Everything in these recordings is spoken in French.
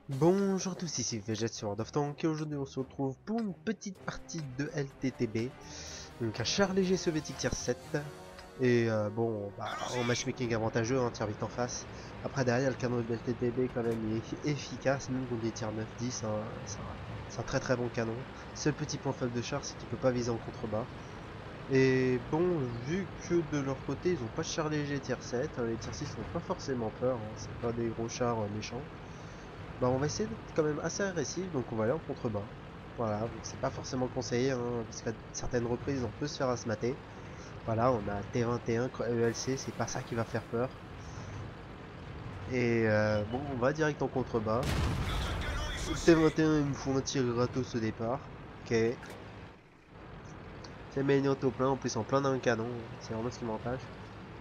Bonjour à tous, ici Vegeta sur World of Tanks et aujourd'hui on se retrouve pour une petite partie de LTTB. Donc un char léger soviétique tier 7. Et bon, bah, en matchmaking avantageux, hein, tier 8 en face. Après derrière le canon de LTTB quand même il est efficace, même contre des tiers 9-10, hein, c'est un très très bon canon. Seul petit point faible de char, c'est qu'il peut pas viser en contrebas. Et bon, vu que de leur côté ils ont pas de char léger tier 7, les tier 6 ont pas forcément peur, hein, c'est pas des gros chars méchants. Bah on va essayer d'être quand même assez agressif, donc on va aller en contrebas. Voilà, donc c'est pas forcément conseillé, hein, parce qu'à certaines reprises on peut se faire asmater. Voilà, on a T21, ELC, c'est pas ça qui va faire peur. Et bon, on va direct en contrebas. T21, ils me font un tir gratos au départ. Ok. C'est Magnot au plein, en plus en plein d'un canon, c'est vraiment ce qui m'empêche.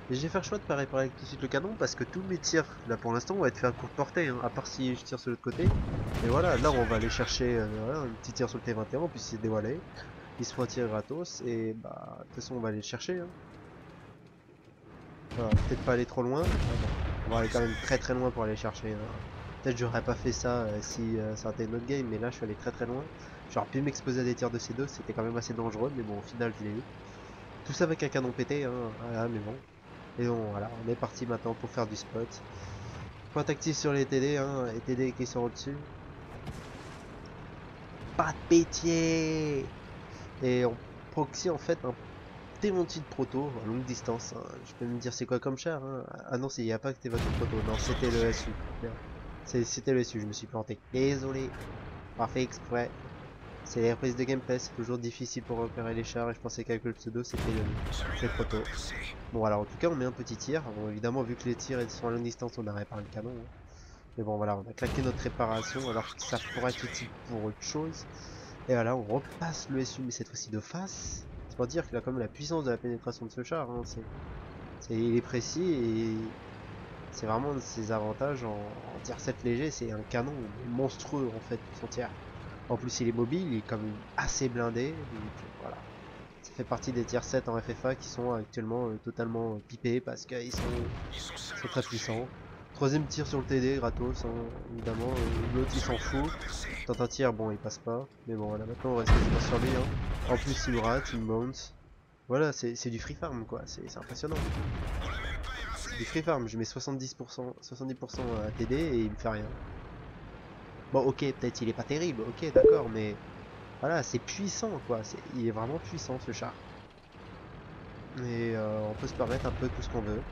Et j'ai fait le choix de pas réparer tout de suite le canon parce que tous mes tirs, là pour l'instant, vont être faits à courte portée, hein, à part si je tire sur l'autre côté. Et voilà, là on va aller chercher voilà, un petit tir sur le T21, puis c'est dévoilé. Ils se font un tir gratos, et bah, de toute façon on va aller le chercher. Hein. Voilà, peut-être pas aller trop loin. Ah, bon. On va aller quand même très très loin pour aller chercher. Hein. Peut-être j'aurais pas fait ça si ça était notre game, mais là je suis allé très très loin. J'aurais pu m'exposer à des tirs de C2, c'était quand même assez dangereux, mais bon, au final je l'ai eu. Tout ça avec un canon pété, hein, voilà, mais bon. Et bon, voilà, on est parti maintenant pour faire du spot. Point actif sur les TD, hein, les TD qui sont au-dessus. Pas de pitié. Et on proxy en fait un T28 proto à longue distance. Hein. Je peux me dire c'est quoi comme char hein. Ah non, il n'y a pas que T28 proto, non, c'était le SU. C'était le SU, je me suis planté. Désolé, pas fait exprès. C'est les reprises de gameplay, c'est toujours difficile pour repérer les chars et je pensais qu'avec le pseudo c'était le proto. Bon voilà, en tout cas on met un petit tir. Bon, évidemment vu que les tirs sont à longue distance on a réparé le canon. Hein. Mais bon voilà, on a claqué notre réparation alors que ça pourrait être utile pour autre chose. Et voilà, on repasse le SU mais cette fois-ci de face. C'est pour dire qu'il a quand même la puissance de la pénétration de ce char. Hein. Il est précis et c'est vraiment de ses avantages en tier 7 léger. C'est un canon monstrueux en fait pour son tiers. En plus il est mobile, il est quand même assez blindé. Donc voilà. Ça fait partie des tiers 7 en FFA qui sont actuellement totalement pipés parce qu'ils sont très puissants. Troisième tir sur le TD, gratos, hein, évidemment. L'autre il s'en fout. Tente un tir, bon il passe pas. Mais bon voilà, maintenant on reste quasiment sur lui. Hein. En plus il me rate, il me bounce. Voilà, c'est du free farm quoi, c'est impressionnant. C'est du free farm, je mets 70% à TD et il me fait rien. Bon ok, peut-être il est pas terrible, ok d'accord, mais voilà, c'est puissant quoi, il est vraiment puissant ce char. Et on peut se permettre un peu tout ce qu'on veut.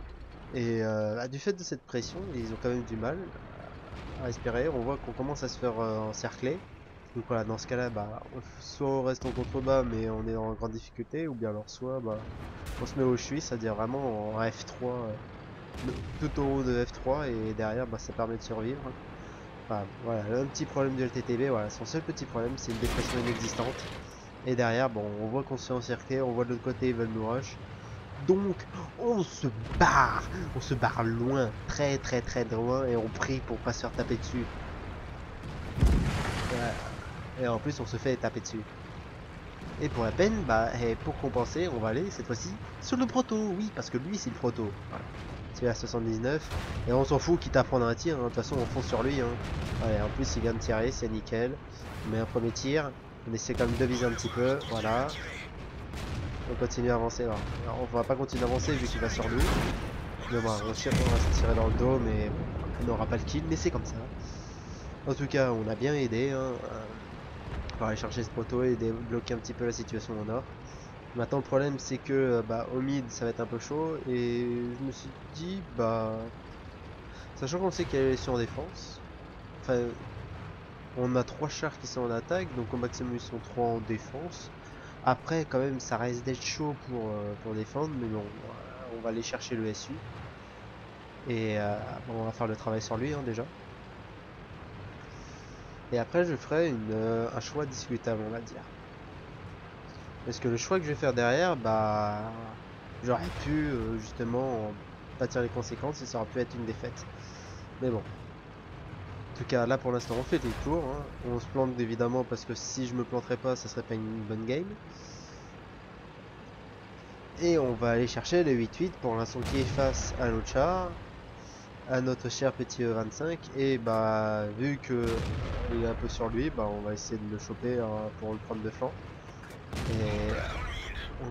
Et du fait de cette pression, ils ont quand même du mal à espérer. On voit qu'on commence à se faire encercler. Donc voilà, dans ce cas-là, bah, soit on reste en contrebas mais on est en grande difficulté, ou bien alors soit bah, on se met au chui, c'est-à-dire vraiment en F3, tout au haut de F3, et derrière bah, ça permet de survivre. Enfin, voilà, un petit problème de LTTB, voilà, son seul petit problème c'est une dépression inexistante. Et derrière, bon, on voit qu'on se fait encercler, on voit de l'autre côté ils veulent nous rush. Donc, on se barre loin, très très très loin, et on prie pour pas se faire taper dessus. Et en plus, on se fait taper dessus. Et pour la peine, bah, et pour compenser, on va aller cette fois-ci sur le proto, oui, parce que lui c'est le proto. Voilà. C'est à 79, et on s'en fout quitte à prendre un tir, hein. De toute façon on fonce sur lui. Hein. Allez, en plus il vient de tirer, c'est nickel. On met un premier tir, on essaie quand même de viser un petit peu, voilà. On continue à avancer. Alors, on va pas continuer à avancer vu qu'il va sur nous. Mais bon, on va se tirer dans le dos, mais on n'aura pas le kill, mais c'est comme ça. En tout cas, on a bien aidé. Hein, pour aller chercher ce proto et débloquer un petit peu la situation au nord. Maintenant, le problème, c'est que bah, au mid, ça va être un peu chaud. Et je me suis dit, bah, sachant qu'on sait qu'elle est sur en défense, enfin, on a 3 chars qui sont en attaque, donc au maximum ils sont 3 en défense. Après, quand même, ça reste d'être chaud pour défendre, mais bon, on va aller chercher le SU. Et bon, on va faire le travail sur lui, hein, déjà. Et après, je ferai un choix discutable, on va dire. Parce que le choix que je vais faire derrière, bah, j'aurais pu justement pâtir les conséquences et ça aurait pu être une défaite. Mais bon. En tout cas, là pour l'instant, on fait tout le tour. Hein. On se plante évidemment parce que si je me planterais pas, ça serait pas une bonne game. Et on va aller chercher le 8-8 pour l'instant qui est face à l'autre char. à notre cher petit E25 et bah vu que il est un peu sur lui, bah on va essayer de le choper pour le prendre de flanc. Et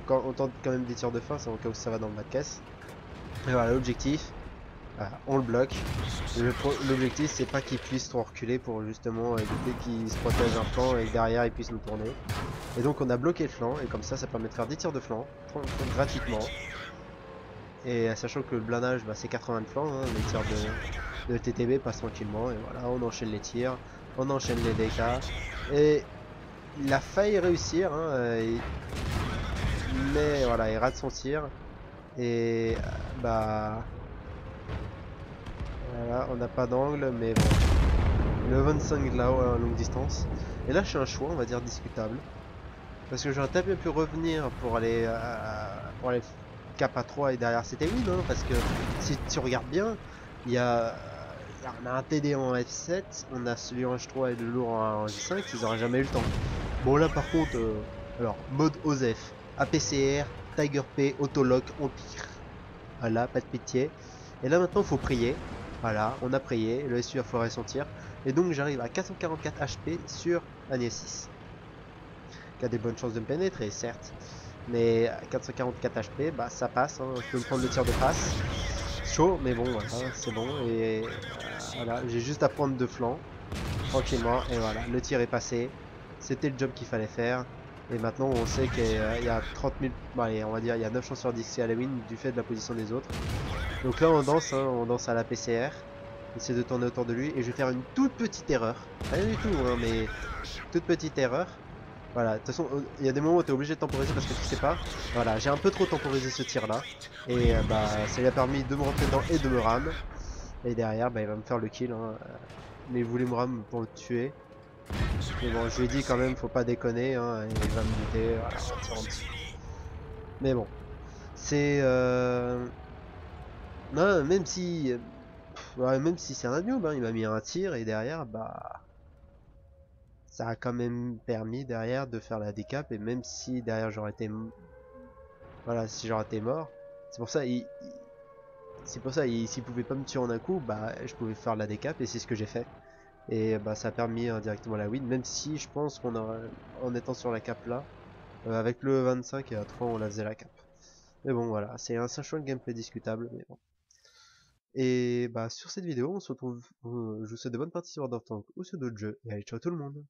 on tente quand même des tirs de fin, c'est au cas où ça va dans le bas de caisse. Et voilà l'objectif, voilà, on le bloque. L'objectif c'est pas qu'il puisse trop reculer pour justement éviter qu'il se protège un flanc et que derrière il puisse nous tourner. Et donc on a bloqué le flanc et comme ça permet de faire des tirs de flanc gratuitement. Et sachant que le blindage bah, c'est 80 de flanc, hein, les tirs de TTB passent tranquillement et voilà on enchaîne les tirs, on enchaîne les DK et il a failli réussir hein, mais voilà il rate son tir et bah voilà on n'a pas d'angle mais bon le 25 là à longue distance et là je suis un choix on va dire discutable parce que j'aurais très bien pu revenir pour aller cap à 3 et derrière c'était win hein, parce que si tu regardes bien il y a on a un TD en F7 on a celui en H3 et le lourd en J5 ils auraient jamais eu le temps. Bon là par contre alors mode OSEF APCR Tiger P Autolock Empire voilà pas de pitié et là maintenant il faut prier voilà on a prié le SU a foiré son tir et donc j'arrive à 444 HP sur Agnès 6 qui a des bonnes chances de me pénétrer, certes. Mais à 444 HP, bah ça passe, hein. Je peux me prendre le tir de passe. Chaud, mais bon, voilà, c'est bon. Et voilà, j'ai juste à prendre de flanc, tranquillement. Et voilà, le tir est passé. C'était le job qu'il fallait faire. Et maintenant, on sait qu'il y a 30 000, bon, allez, on va dire, il y a 9 chances sur 10 que c'est Halloween du fait de la position des autres. Donc là, on danse, hein, on danse à la PCR. Essaie de tourner autour de lui. Et je vais faire une toute petite erreur. Rien du tout, hein, mais toute petite erreur. Voilà, de toute façon, il y a des moments où tu es obligé de temporiser parce que tu sais pas. Voilà, j'ai un peu trop temporisé ce tir là. Et bah, ça lui a permis de me rentrer dedans et de me ram. Et derrière, bah, il va me faire le kill. Hein. Mais il voulait me ram pour le tuer. Mais bon, je lui ai dit quand même, faut pas déconner. Hein, et il va me buter. Voilà, on tire en dessous. Mais bon, c'est. Non, même si. Ouais, même si c'est un noob, hein, il m'a mis un tir et derrière, bah. Ça a quand même permis derrière de faire la décap. Et même si derrière j'aurais été voilà, si j'aurais été mort, c'est pour ça, s'il pouvait pas me tuer en un coup, bah, je pouvais faire la décap et c'est ce que j'ai fait. Et bah, ça a permis directement la win, même si je pense qu'on aurait, en étant sur la cap là, avec le 25 et à 3, on la faisait la cap. Mais bon, voilà, c'est un choix de gameplay discutable, mais bon. Et bah, sur cette vidéo, on se retrouve, je vous souhaite de bonnes parties sur World of Tanks ou sur d'autres jeux, et allez, ciao tout le monde!